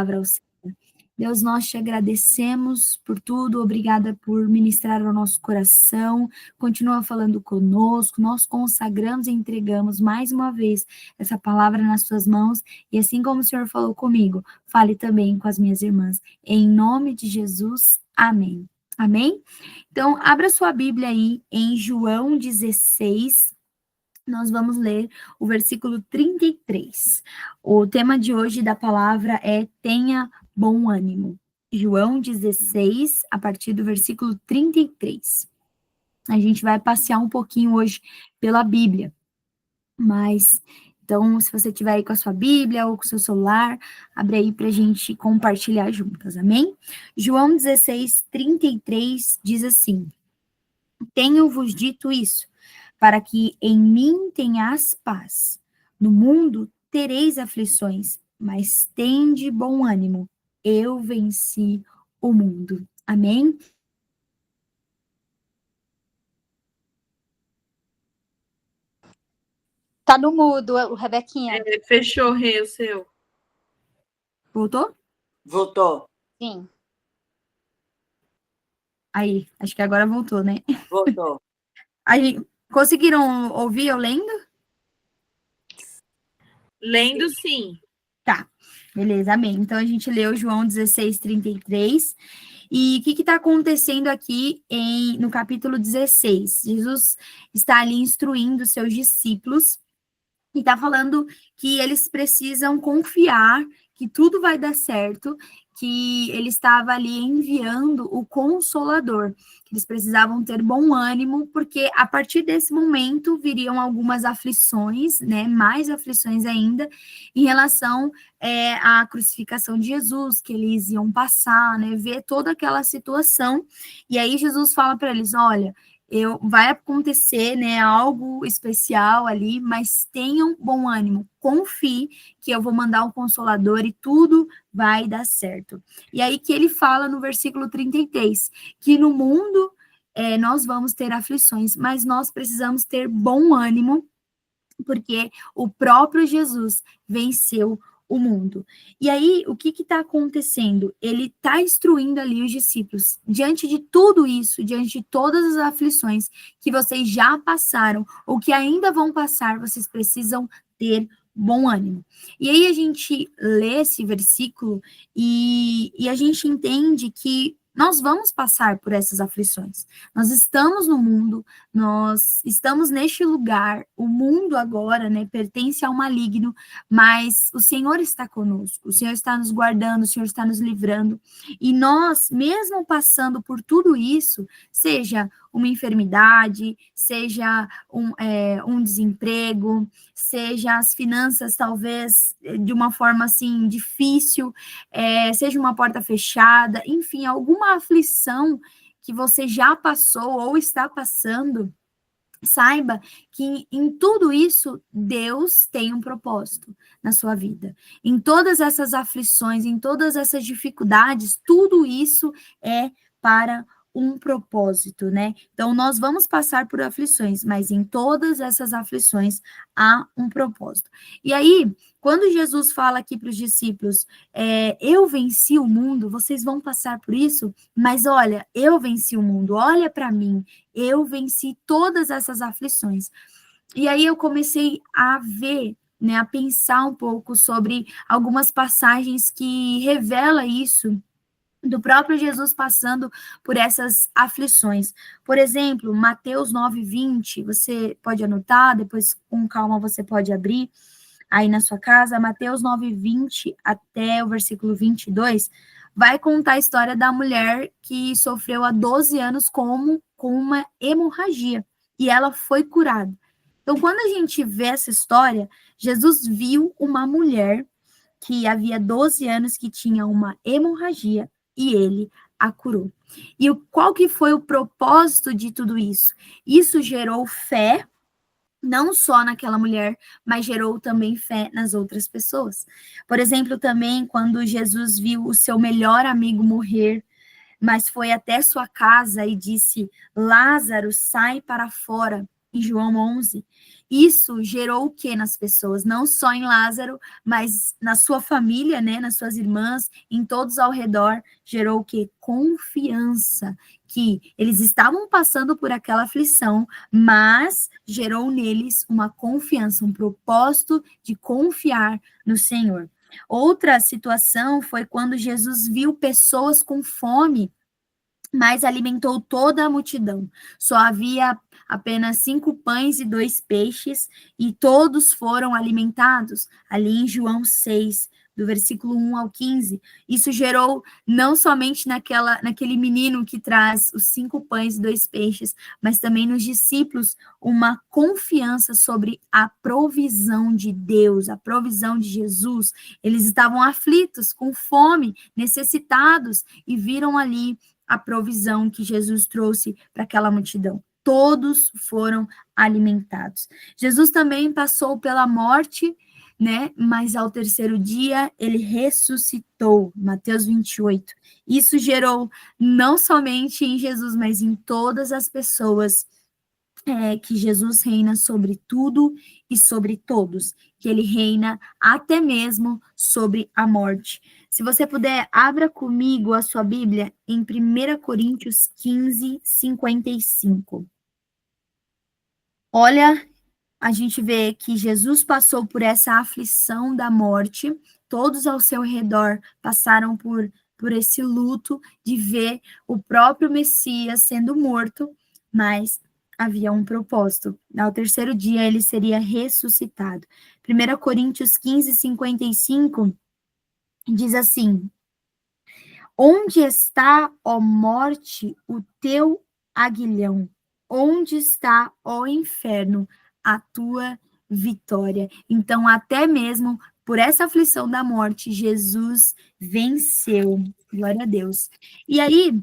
palavra ao Senhor. Deus, nós te agradecemos por tudo, obrigada por ministrar ao nosso coração, continua falando conosco, nós consagramos e entregamos mais uma vez essa palavra nas suas mãos, e assim como o Senhor falou comigo, fale também com as minhas irmãs. Em nome de Jesus, amém. Amém? Então, abra sua Bíblia aí em João 16, nós vamos ler o versículo 33. O tema de hoje da palavra é tenha bom ânimo. João 16, a partir do versículo 33. A gente vai passear um pouquinho hoje pela Bíblia, mas, então, se você tiver aí com a sua Bíblia ou com o seu celular, abre aí para a gente compartilhar juntas, amém? João 16, 33 diz assim: tenho-vos dito isso, para que em mim tenhas paz. No mundo tereis aflições, mas tende bom ânimo. Eu venci o mundo. Amém? Tá no mudo, o Rebequinha. Fechou, Rê, o seu. Voltou? Voltou. Sim. Aí, acho que agora voltou, né? Voltou. Aí, conseguiram ouvir eu lendo? Lendo, sim. Tá, beleza, amém. Então, a gente leu João 16, 33. E o que está acontecendo aqui no capítulo 16? Jesus está ali instruindo seus discípulos e está falando que eles precisam confiar que tudo vai dar certo, que ele estava ali enviando o Consolador, que eles precisavam ter bom ânimo, porque a partir desse momento viriam algumas aflições, né, mais aflições ainda, em relação à crucificação de Jesus, que eles iam passar, né, ver toda aquela situação, e aí Jesus fala para eles, olha, vai acontecer, né, algo especial ali, mas tenham bom ânimo, confie que eu vou mandar um Consolador e tudo vai dar certo. E aí que ele fala no versículo 33, que no mundo nós vamos ter aflições, mas nós precisamos ter bom ânimo, porque o próprio Jesus venceu o mundo. E aí, o que está acontecendo? Ele está instruindo ali os discípulos, diante de tudo isso, diante de todas as aflições que vocês já passaram, ou que ainda vão passar, vocês precisam ter bom ânimo. E aí a gente lê esse versículo e a gente entende que nós vamos passar por essas aflições. Nós estamos no mundo, nós estamos neste lugar, o mundo agora, né, pertence ao maligno, mas o Senhor está conosco, o Senhor está nos guardando, o Senhor está nos livrando, e nós, mesmo passando por tudo isso, seja uma enfermidade, seja um desemprego, seja as finanças talvez de uma forma assim difícil, seja uma porta fechada, enfim, alguma aflição que você já passou ou está passando, saiba que em tudo isso, Deus tem um propósito na sua vida. Em todas essas aflições, em todas essas dificuldades, tudo isso é para um propósito, né? Então, nós vamos passar por aflições, mas em todas essas aflições há um propósito. E aí, quando Jesus fala aqui para os discípulos, eu venci o mundo, vocês vão passar por isso, mas olha, eu venci o mundo, olha para mim, eu venci todas essas aflições. E aí eu comecei a ver, né, a pensar um pouco sobre algumas passagens que revela isso, do próprio Jesus passando por essas aflições. Por exemplo, Mateus 9:20, você pode anotar, depois com calma você pode abrir aí na sua casa, Mateus 9:20 até o versículo 22, vai contar a história da mulher que sofreu há 12 anos com uma hemorragia, e ela foi curada. Então, quando a gente vê essa história, Jesus viu uma mulher que havia 12 anos que tinha uma hemorragia, e ele a curou. E qual que foi o propósito de tudo isso? Isso gerou fé, não só naquela mulher, mas gerou também fé nas outras pessoas. Por exemplo, também quando Jesus viu o seu melhor amigo morrer, mas foi até sua casa e disse, Lázaro, sai para fora. em João 11, isso gerou o que nas pessoas? Não só em Lázaro, mas na sua família, né, nas suas irmãs, em todos ao redor, gerou o que? Confiança, que eles estavam passando por aquela aflição, mas gerou neles uma confiança, um propósito de confiar no Senhor. Outra situação foi quando Jesus viu pessoas com fome, mas alimentou toda a multidão. Só havia apenas 5 pães e 2 peixes, e todos foram alimentados, ali em João 6, do versículo 1 ao 15. Isso gerou não somente naquele menino que traz os 5 pães e 2 peixes, mas também nos discípulos uma confiança sobre a provisão de Deus, a provisão de Jesus. Eles estavam aflitos, com fome, necessitados, e viram ali a provisão que Jesus trouxe para aquela multidão. Todos foram alimentados. Jesus também passou pela morte, né? Mas ao terceiro dia ele ressuscitou. Mateus 28. Isso gerou não somente em Jesus, mas em todas as pessoas que Jesus reina sobre tudo e sobre todos, que ele reina até mesmo sobre a morte. Se você puder, abra comigo a sua Bíblia em 1 Coríntios 15, 55. Olha, a gente vê que Jesus passou por essa aflição da morte, todos ao seu redor passaram por esse luto de ver o próprio Messias sendo morto, mas havia um propósito. Ao terceiro dia ele seria ressuscitado. 1 Coríntios 15, 55 diz assim: Onde está, ó morte, o teu aguilhão? Onde está, ó inferno, a tua vitória? Então, até mesmo por essa aflição da morte, Jesus venceu. Glória a Deus. E aí,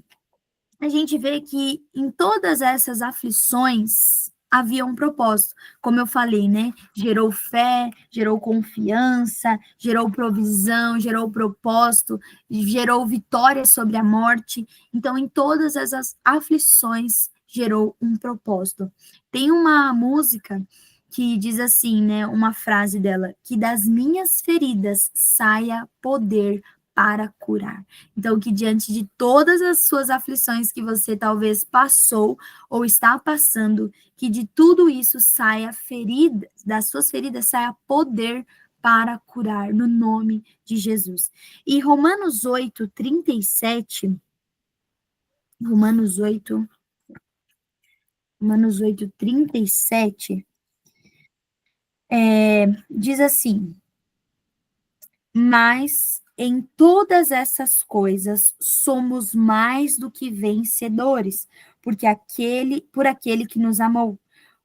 a gente vê que em todas essas aflições havia um propósito, como eu falei, né? Gerou fé, gerou confiança, gerou provisão, gerou propósito, gerou vitória sobre a morte. Então, em todas essas aflições, gerou um propósito. Tem uma música que diz assim, né? Uma frase dela, que das minhas feridas saia poder para curar. Então, que diante de todas as suas aflições que você talvez passou ou está passando, que de tudo isso saia ferida, das suas feridas saia poder para curar, no nome de Jesus. E Romanos 8, 37, Romanos 8, 37, diz assim: Mas em todas essas coisas somos mais do que vencedores, por aquele que nos amou.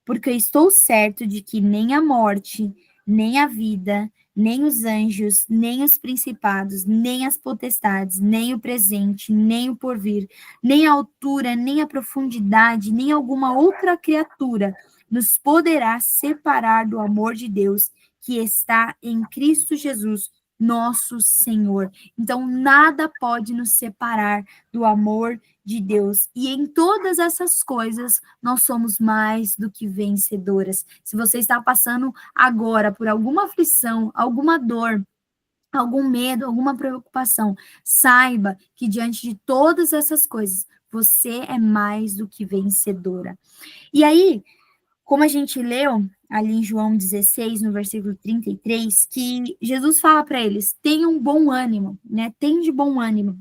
Porque eu estou certo de que nem a morte, nem a vida, nem os anjos, nem os principados, nem as potestades, nem o presente, nem o porvir, nem a altura, nem a profundidade, nem alguma outra criatura nos poderá separar do amor de Deus que está em Cristo Jesus, nosso Senhor. Então, nada pode nos separar do amor de Deus. E em todas essas coisas, nós somos mais do que vencedoras. Se você está passando agora por alguma aflição, alguma dor, algum medo, alguma preocupação, saiba que diante de todas essas coisas, você é mais do que vencedora. E aí, como a gente leu ali em João 16, no versículo 33, que Jesus fala para eles: tenham bom ânimo, né? Tem de bom ânimo.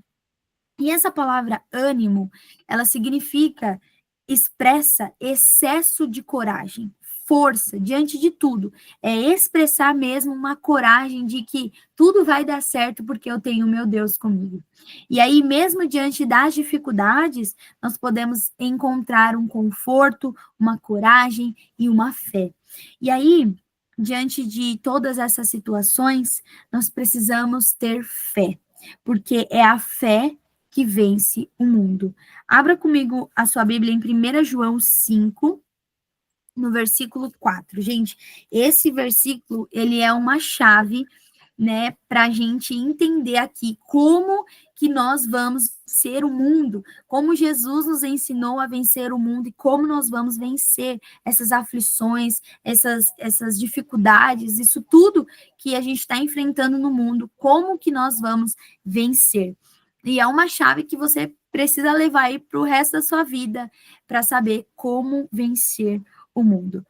E essa palavra ânimo, ela significa, expressa excesso de coragem, força diante de tudo. É expressar mesmo uma coragem de que tudo vai dar certo porque eu tenho meu Deus comigo. E aí, mesmo diante das dificuldades, nós podemos encontrar um conforto, uma coragem e uma fé. E aí, diante de todas essas situações, nós precisamos ter fé, porque é a fé que vence o mundo. Abra comigo a sua Bíblia em 1 João 5, no versículo 4. Gente, esse versículo, ele é uma chave, né, para a gente entender aqui como que nós vamos vencer o mundo, como Jesus nos ensinou a vencer o mundo e como nós vamos vencer essas aflições, essas dificuldades, isso tudo que a gente está enfrentando no mundo, como que nós vamos vencer. E é uma chave que você precisa levar aí para o resto da sua vida, para saber como vencer o mundo.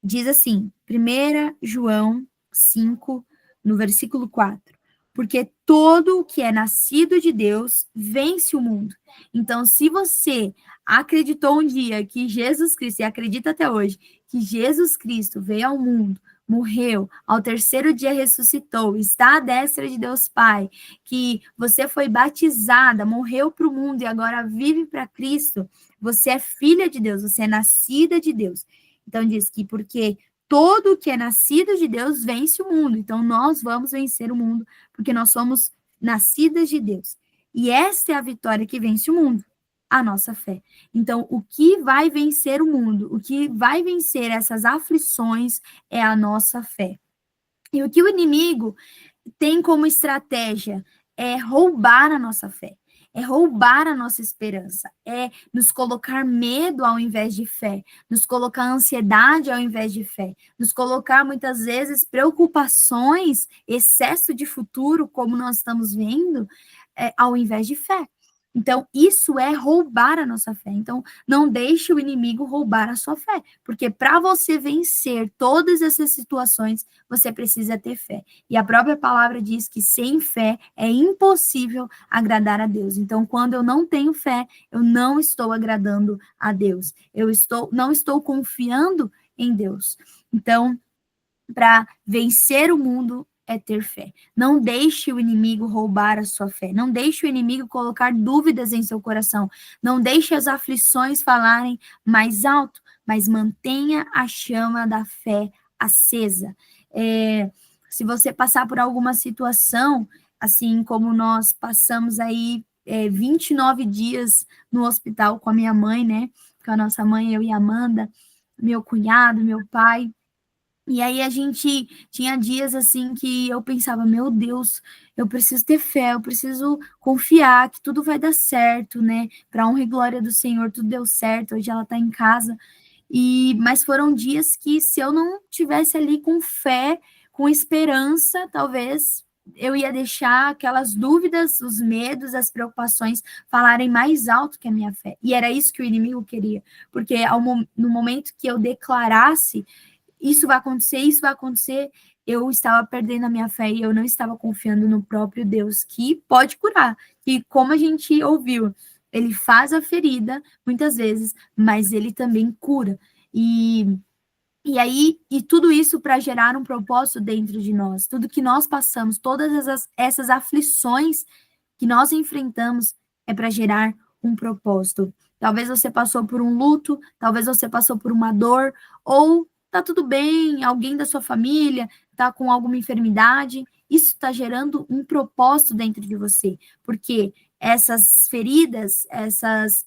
Diz assim, 1 João 5, no versículo 4. Porque todo o que é nascido de Deus vence o mundo. Então, se você acreditou um dia que Jesus Cristo, e acredita até hoje, que Jesus Cristo veio ao mundo, morreu, ao terceiro dia ressuscitou, está à destra de Deus Pai, que você foi batizada, morreu para o mundo e agora vive para Cristo, você é filha de Deus, você é nascida de Deus. Então, diz que porque todo o que é nascido de Deus vence o mundo. Então, nós vamos vencer o mundo, porque nós somos nascidas de Deus. E esta é a vitória que vence o mundo, a nossa fé. Então, o que vai vencer o mundo, o que vai vencer essas aflições é a nossa fé. E o que o inimigo tem como estratégia é roubar a nossa fé. É roubar a nossa esperança, é nos colocar medo ao invés de fé, nos colocar ansiedade ao invés de fé, nos colocar muitas vezes preocupações, excesso de futuro, como nós estamos vendo, ao invés de fé. Então, isso é roubar a nossa fé. Então, não deixe o inimigo roubar a sua fé, porque para você vencer todas essas situações, você precisa ter fé. E a própria palavra diz que sem fé é impossível agradar a Deus. Então, quando eu não tenho fé, eu não estou agradando a Deus. Não estou confiando em Deus. Então, para vencer o mundo é ter fé. Não deixe o inimigo roubar a sua fé. Não deixe o inimigo colocar dúvidas em seu coração. Não deixe as aflições falarem mais alto, mas mantenha a chama da fé acesa. Se você passar por alguma situação, assim como nós passamos aí 29 dias no hospital com a minha mãe, né? Com a nossa mãe, eu e a Amanda, meu cunhado, meu pai. E aí a gente tinha dias assim que eu pensava, meu Deus, eu preciso ter fé, eu preciso confiar que tudo vai dar certo, né? Para honra e glória do Senhor, tudo deu certo, hoje ela está em casa. Mas foram dias que se eu não tivesse ali com fé, com esperança, talvez eu ia deixar aquelas dúvidas, os medos, as preocupações falarem mais alto que a minha fé. E era isso que o inimigo queria, porque no momento que eu declarasse isso vai acontecer, eu estava perdendo a minha fé e eu não estava confiando no próprio Deus, que pode curar, que como a gente ouviu, ele faz a ferida, muitas vezes, mas ele também cura, e aí, tudo isso para gerar um propósito dentro de nós, tudo que nós passamos, todas essas aflições que nós enfrentamos é para gerar um propósito. Talvez você passou por um luto, talvez você passou por uma dor, ou tá tudo bem, alguém da sua família tá com alguma enfermidade, isso está gerando um propósito dentro de você, porque essas feridas, essas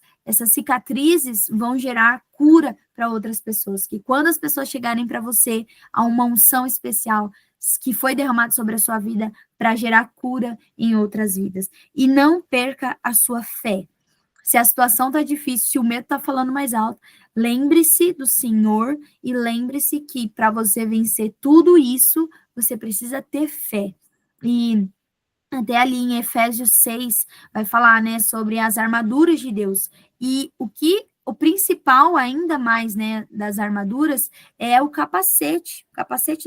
cicatrizes vão gerar cura para outras pessoas, que quando as pessoas chegarem para você, há uma unção especial que foi derramada sobre a sua vida para gerar cura em outras vidas. E não perca a sua fé. Se a situação está difícil, se o medo está falando mais alto, lembre-se do Senhor e lembre-se que para você vencer tudo isso, você precisa ter fé. E até ali em Efésios 6 vai falar, né, sobre as armaduras de Deus. E o principal ainda mais, né, das armaduras é o capacete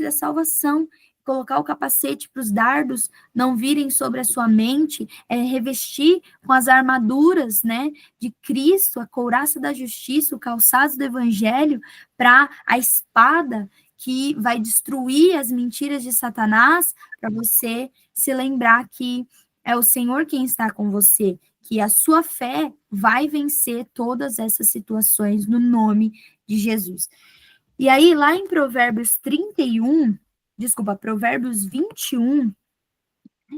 da salvação. Colocar o capacete para os dardos não virem sobre a sua mente, revestir com as armaduras, né, de Cristo, a couraça da justiça, o calçado do evangelho, para a espada que vai destruir as mentiras de Satanás, para você se lembrar que é o Senhor quem está com você, que a sua fé vai vencer todas essas situações no nome de Jesus. E aí, lá em Provérbios 21,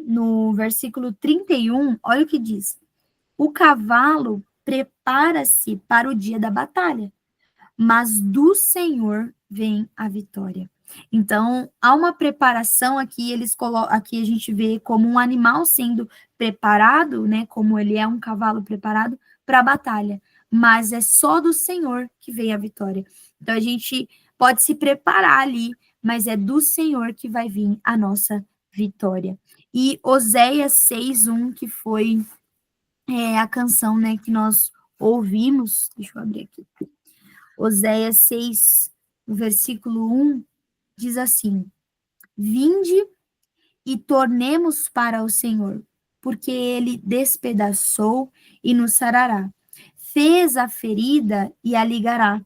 no versículo 31, olha o que diz. O cavalo prepara-se para o dia da batalha, mas do Senhor vem a vitória. Então, há uma preparação aqui, aqui a gente vê como um animal sendo preparado, né, como ele é um cavalo preparado para a batalha, mas é só do Senhor que vem a vitória. Então, a gente pode se preparar ali, mas é do Senhor que vai vir a nossa vitória. E Oséias 6:1, que foi a canção, né, que nós ouvimos, deixa eu abrir aqui. Oséias 6, versículo 1, diz assim: Vinde e tornemos para o Senhor, porque ele despedaçou e nos sarará. Fez a ferida e a ligará.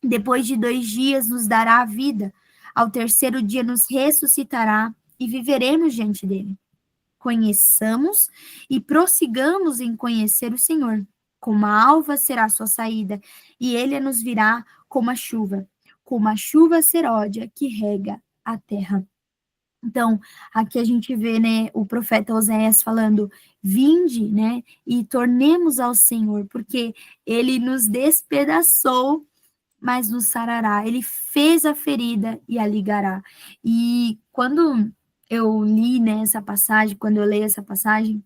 Depois de 2 dias nos dará a vida. Ao terceiro dia nos ressuscitará e viveremos diante dele. Conheçamos e prossigamos em conhecer o Senhor. Como a alva será a sua saída, e ele nos virá como a chuva seródia que rega a terra. Então, aqui a gente vê, né, o profeta Oséias falando, vinde, né, e tornemos ao Senhor, porque ele nos despedaçou, mas nos sarará. Ele fez a ferida e a ligará. E quando eu li, né, essa passagem, quando eu leio essa passagem,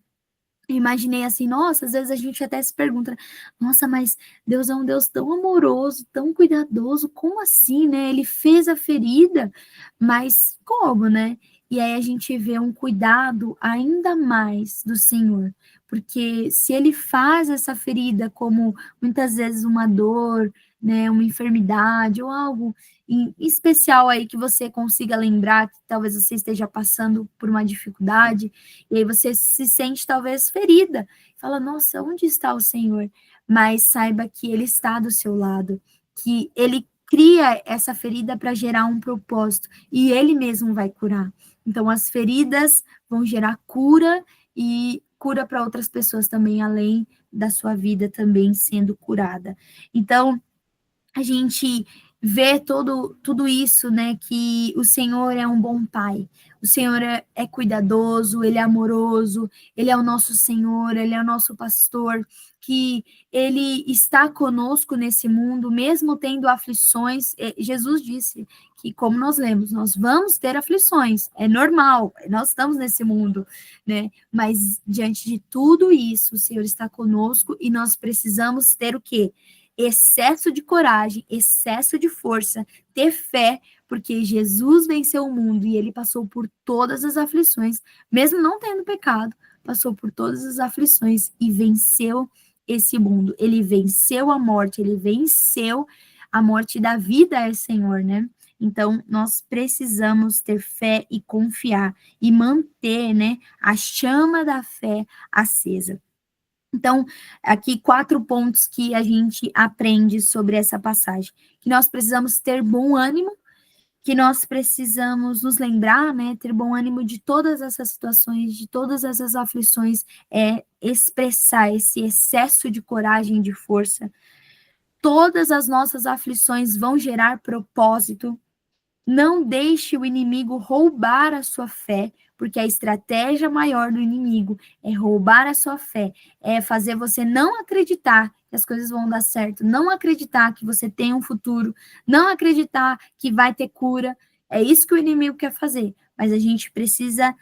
eu imaginei assim, nossa, às vezes a gente até se pergunta, nossa, mas Deus é um Deus tão amoroso, tão cuidadoso, como assim, né? Ele fez a ferida, mas como, né? E aí a gente vê um cuidado ainda mais do Senhor, porque se ele faz essa ferida como muitas vezes uma dor, né, uma enfermidade ou algo em especial aí que você consiga lembrar que talvez você esteja passando por uma dificuldade, e aí você se sente talvez ferida. Fala, nossa, onde está o Senhor? Mas saiba que Ele está do seu lado, que Ele cria essa ferida para gerar um propósito, e Ele mesmo vai curar. Então, as feridas vão gerar cura, e cura para outras pessoas também, além da sua vida também sendo curada. Então, a gente vê tudo isso, né, que o Senhor é um bom pai, o Senhor é cuidadoso, ele é amoroso, ele é o nosso Senhor, ele é o nosso pastor, que ele está conosco nesse mundo, mesmo tendo aflições. Jesus disse que, como nós lemos, nós vamos ter aflições, é normal, nós estamos nesse mundo, né, mas diante de tudo isso, o Senhor está conosco e nós precisamos ter o quê? Excesso de coragem, excesso de força, ter fé, porque Jesus venceu o mundo e ele passou por todas as aflições, mesmo não tendo pecado, passou por todas as aflições e venceu esse mundo. Ele venceu a morte, ele venceu a morte da vida, é Senhor, né? Então, nós precisamos ter fé e confiar e manter, né, a chama da fé acesa. Então, aqui 4 pontos que a gente aprende sobre essa passagem. Que nós precisamos ter bom ânimo, que nós precisamos nos lembrar, né, ter bom ânimo de todas essas situações, de todas essas aflições, expressar esse excesso de coragem e de força. Todas as nossas aflições vão gerar propósito. Não deixe o inimigo roubar a sua fé, porque a estratégia maior do inimigo é roubar a sua fé, é fazer você não acreditar que as coisas vão dar certo, não acreditar que você tem um futuro, não acreditar que vai ter cura. É isso que o inimigo quer fazer, mas a gente precisa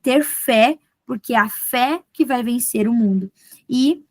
ter fé, porque é a fé que vai vencer o mundo. E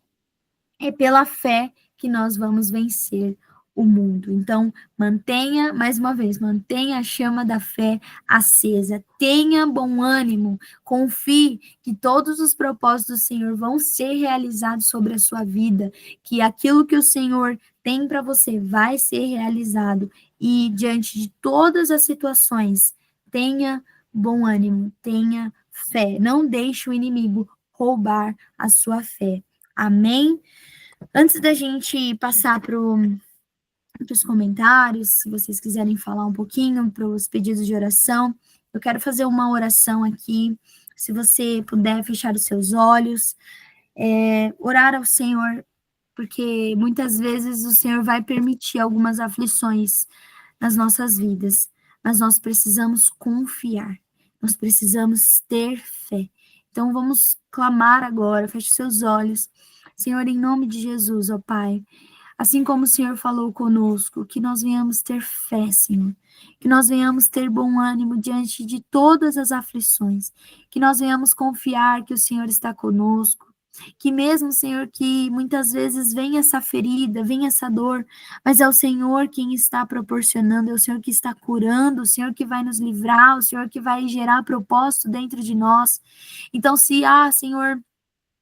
é pela fé que nós vamos vencer o mundo. Então, mantenha, mais uma vez, mantenha a chama da fé acesa, tenha bom ânimo, confie que todos os propósitos do Senhor vão ser realizados sobre a sua vida, que aquilo que o Senhor tem para você vai ser realizado, e diante de todas as situações, tenha bom ânimo, tenha fé, não deixe o inimigo roubar a sua fé. Amém? Antes da gente passar para os comentários, se vocês quiserem falar um pouquinho para os pedidos de oração, eu quero fazer uma oração aqui. Se você puder fechar os seus olhos, orar ao Senhor, porque muitas vezes o Senhor vai permitir algumas aflições nas nossas vidas, mas nós precisamos confiar, nós precisamos ter fé. Então vamos clamar agora, feche seus olhos. Senhor, em nome de Jesus, ó Pai, Assim como o Senhor falou conosco, que nós venhamos ter fé, Senhor. Que nós venhamos ter bom ânimo diante de todas as aflições. Que nós venhamos confiar que o Senhor está conosco. Que mesmo, Senhor, que muitas vezes vem essa ferida, vem essa dor, mas é o Senhor quem está proporcionando, é o Senhor que está curando, o Senhor que vai nos livrar, o Senhor que vai gerar propósito dentro de nós. Então, se há, Senhor,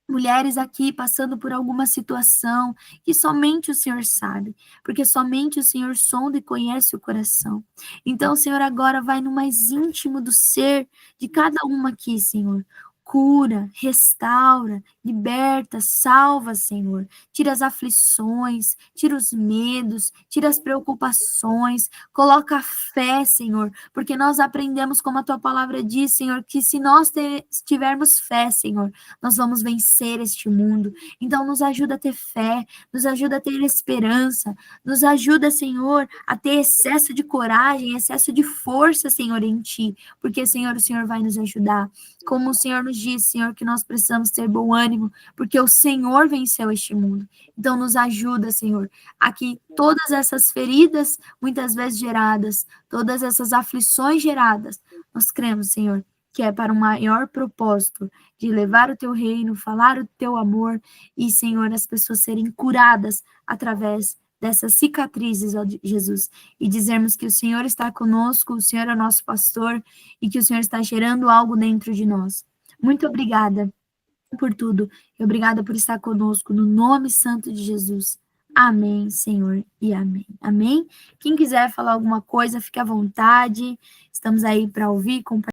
mulheres aqui passando por alguma situação que somente o Senhor sabe, porque somente o Senhor sonda e conhece o coração. Então, Senhor, agora vai no mais íntimo do ser de cada uma aqui, Senhor. Cura, restaura, liberta, salva, Senhor. Tira as aflições, tira os medos, tira as preocupações, coloca a fé, Senhor, porque nós aprendemos, como a tua palavra diz, Senhor, que se nós tivermos fé, Senhor, nós vamos vencer este mundo. Então, nos ajuda a ter fé, nos ajuda a ter esperança, nos ajuda, Senhor, a ter excesso de coragem, excesso de força, Senhor, em Ti, porque, Senhor, o Senhor vai nos ajudar. Como o Senhor nos diz, Senhor, que nós precisamos ter bom ânimo, porque o Senhor venceu este mundo. Então, nos ajuda, Senhor, a que todas essas feridas, muitas vezes geradas, todas essas aflições geradas, nós cremos, Senhor, que é para um maior propósito de levar o teu reino, falar o teu amor e, Senhor, as pessoas serem curadas através dessas cicatrizes, ó Jesus, e dizermos que o Senhor está conosco, o Senhor é nosso pastor e que o Senhor está gerando algo dentro de nós. Muito obrigada por tudo e obrigada por estar conosco no nome santo de Jesus. Amém, Senhor, e amém. Amém? Quem quiser falar alguma coisa, fique à vontade. Estamos aí para ouvir, compartilhar.